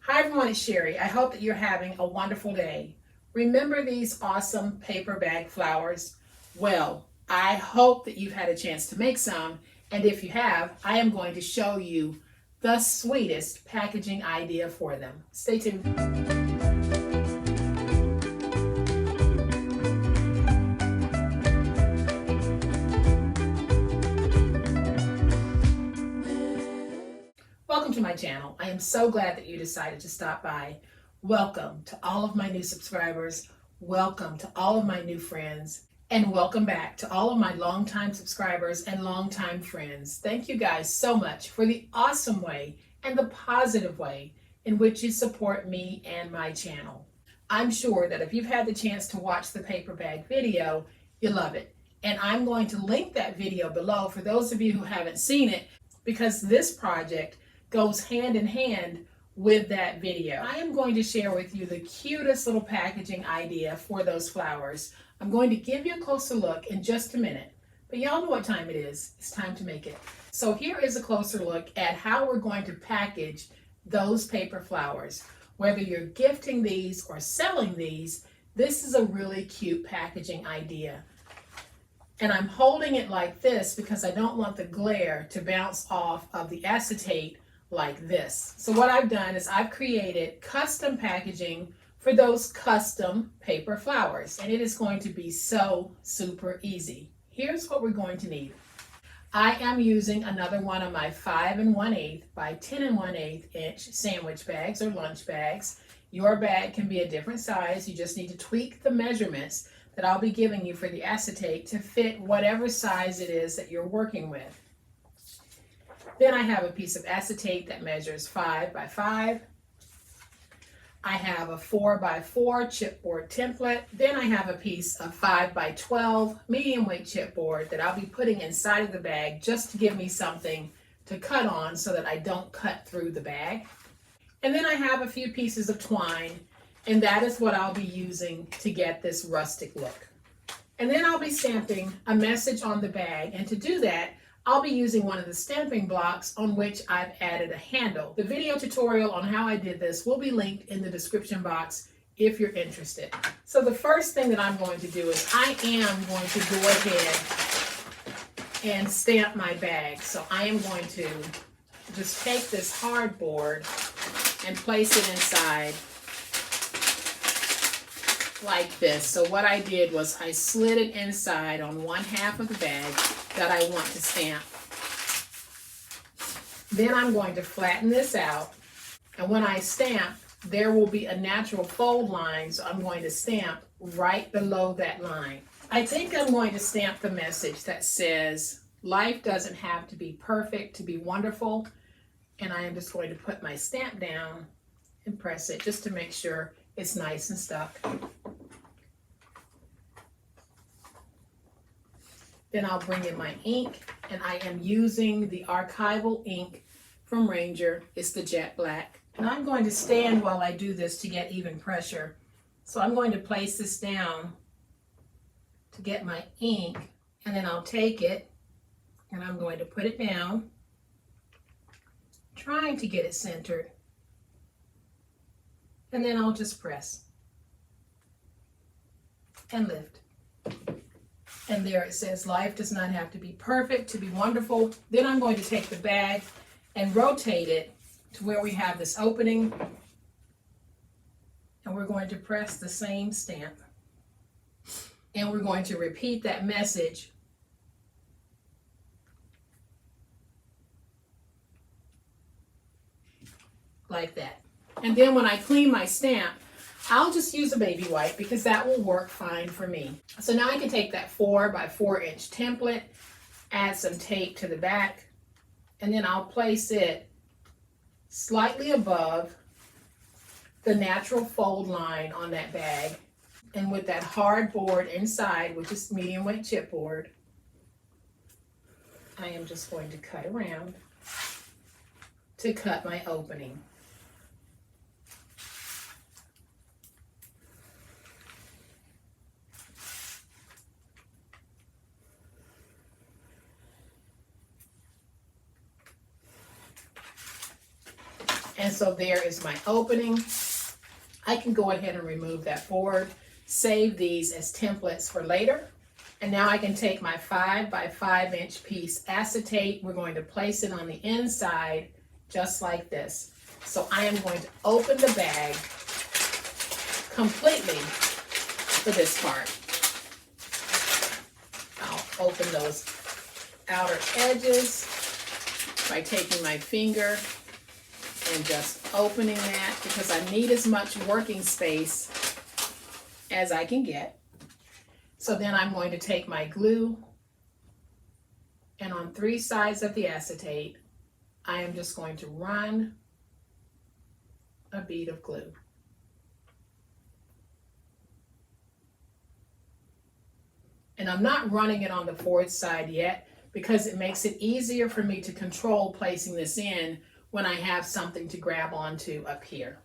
Hi everyone, it's Sherry. I hope that you're having a wonderful day. Remember these awesome paper bag flowers? Well, I hope that you've had a chance to make some, and if you have, I am going to show you the sweetest packaging idea for them. Stay tuned. Welcome to my channel. I am so glad that you decided to stop by. Welcome to all of my new subscribers. Welcome to all of my new friends. And welcome back to all of my longtime subscribers and longtime friends. Thank you guys so much for the awesome way and the positive way in which you support me and my channel. I'm sure that if you've had the chance to watch the paper bag video, you love it. And I'm going to link that video below for those of you who haven't seen it, because this project goes hand in hand with that video. I am going to share with you the cutest little packaging idea for those flowers. I'm going to give you a closer look in just a minute, but y'all know what time it is. It's time to make it. So here is a closer look at how we're going to package those paper flowers. Whether you're gifting these or selling these, this is a really cute packaging idea. And I'm holding it like this because I don't want the glare to bounce off of the acetate like this. So what I've done is I've created custom packaging for those custom paper flowers, and it is going to be so super easy. Here's what we're going to need. I am using another one of my 5 1/8 by 10 1/8 inch sandwich bags or lunch bags. Your bag can be a different size. You just need to tweak the measurements that I'll be giving you for the acetate to fit whatever size it is that you're working with. Then I have a piece of acetate that measures 5 by 5. I have a 4 by 4 chipboard template. Then I have a piece of 5 by 12 medium weight chipboard that I'll be putting inside of the bag just to give me something to cut on so that I don't cut through the bag. And then I have a few pieces of twine, and that is what I'll be using to get this rustic look. And then I'll be stamping a message on the bag, and to do that, I'll be using one of the stamping blocks on which I've added a handle. The video tutorial on how I did this will be linked in the description box if you're interested. So the first thing that I'm going to do is I am going to go ahead and stamp my bag. So I am going to just take this hardboard and place it inside like this. So what I did was I slid it inside on one half of the bag that I want to stamp. Then I'm going to flatten this out, and when I stamp, there will be a natural fold line, so I'm going to stamp right below that line. I think I'm going to stamp the message that says, life doesn't have to be perfect to be wonderful, and I am just going to put my stamp down and press it just to make sure it's nice and stuck. Then I'll bring in my ink, and I am using the archival ink from Ranger. It's the jet black. And I'm going to stand while I do this to get even pressure. So I'm going to place this down to get my ink, and then I'll take it and I'm going to put it down, trying to get it centered. And then I'll just press and lift. And there it says, life does not have to be perfect to be wonderful. Then I'm going to take the bag and rotate it to where we have this opening. And we're going to press the same stamp. And we're going to repeat that message like that. And then when I clean my stamp, I'll just use a baby wipe because that will work fine for me. So now I can take that 4 by 4 inch template, add some tape to the back, and then I'll place it slightly above the natural fold line on that bag. And with that hardboard inside, which is medium weight chipboard, I am just going to cut around to cut my opening. And so there is my opening. I can go ahead and remove that forward, save these as templates for later. And now I can take my 5 by 5 inch piece acetate. We're going to place it on the inside just like this. So I am going to open the bag completely for this part. I'll open those outer edges by taking my finger and just opening that, because I need as much working space as I can get. So then I'm going to take my glue, and on 3 sides of the acetate, I am just going to run a bead of glue. And I'm not running it on the forward side yet, because it makes it easier for me to control placing this in when I have something to grab onto up here.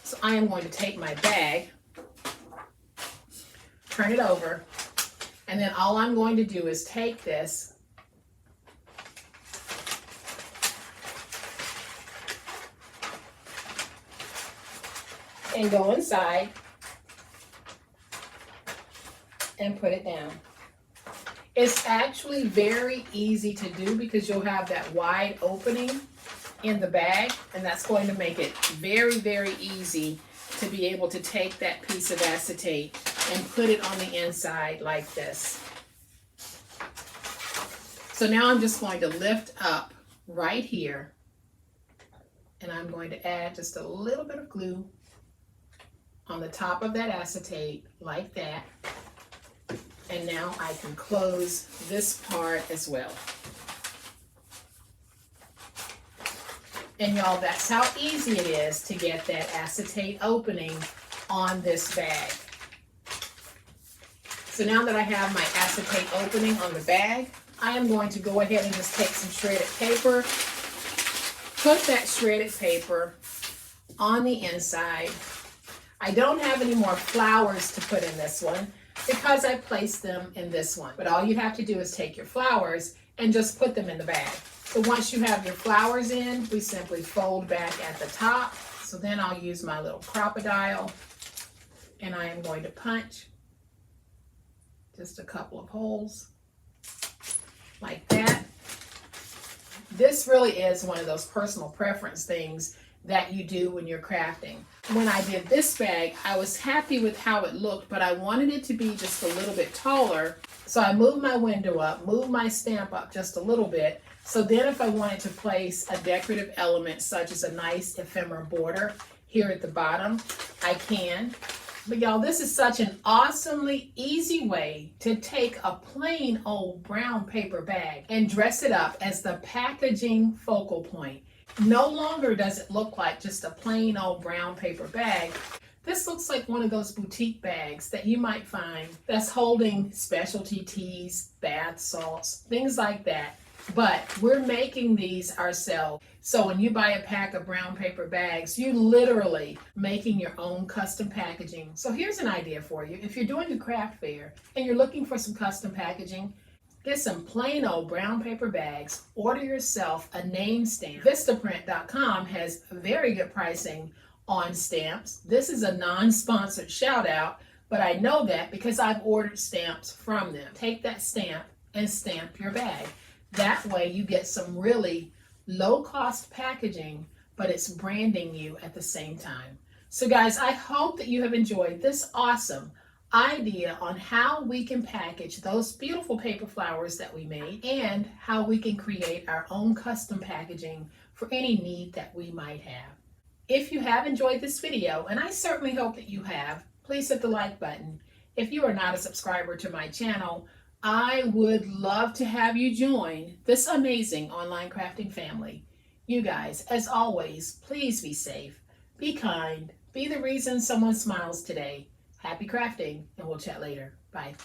So I am going to take my bag, turn it over, and then all I'm going to do is take this and go inside and put it down. It's actually very easy to do because you'll have that wide opening in the bag, and that's going to make it very, very easy to be able to take that piece of acetate and put it on the inside like this. So now I'm just going to lift up right here, and I'm going to add just a little bit of glue on the top of that acetate like that. And now I can close this part as well. And y'all, that's how easy it is to get that acetate opening on this bag. So now that I have my acetate opening on the bag, I am going to go ahead and just take some shredded paper, put that shredded paper on the inside. I don't have any more flowers to put in this one because I placed them in this one. But all you have to do is take your flowers and just put them in the bag. So once you have your flowers in, we simply fold back at the top. So then I'll use my little crocodile, and I am going to punch just a couple of holes like that. This really is one of those personal preference things that you do when you're crafting. When I did this bag, I was happy with how it looked, but I wanted it to be just a little bit taller. So I moved my window up, moved my stamp up just a little bit. So then if I wanted to place a decorative element such as a nice ephemera border here at the bottom, I can. But y'all, this is such an awesomely easy way to take a plain old brown paper bag and dress it up as the packaging focal point. No longer does it look like just a plain old brown paper bag. This looks like one of those boutique bags that you might find that's holding specialty teas, bath salts, things like that. But we're making these ourselves. So when you buy a pack of brown paper bags, you're literally making your own custom packaging. So here's an idea for you. If you're doing a craft fair and you're looking for some custom packaging, get some plain old brown paper bags, order yourself a name stamp. Vistaprint.com has very good pricing on stamps. This is a non-sponsored shout out, but I know that because I've ordered stamps from them. Take that stamp and stamp your bag. That way you get some really low cost packaging, but it's branding you at the same time. So guys, I hope that you have enjoyed this awesome idea on how we can package those beautiful paper flowers that we made and how we can create our own custom packaging for any need that we might have. If you have enjoyed this video, and I certainly hope that you have, please hit the like button. If you are not a subscriber to my channel, I would love to have you join this amazing online crafting family. You guys, as always, please be safe, be kind, be the reason someone smiles today. Happy crafting, and we'll chat later. Bye.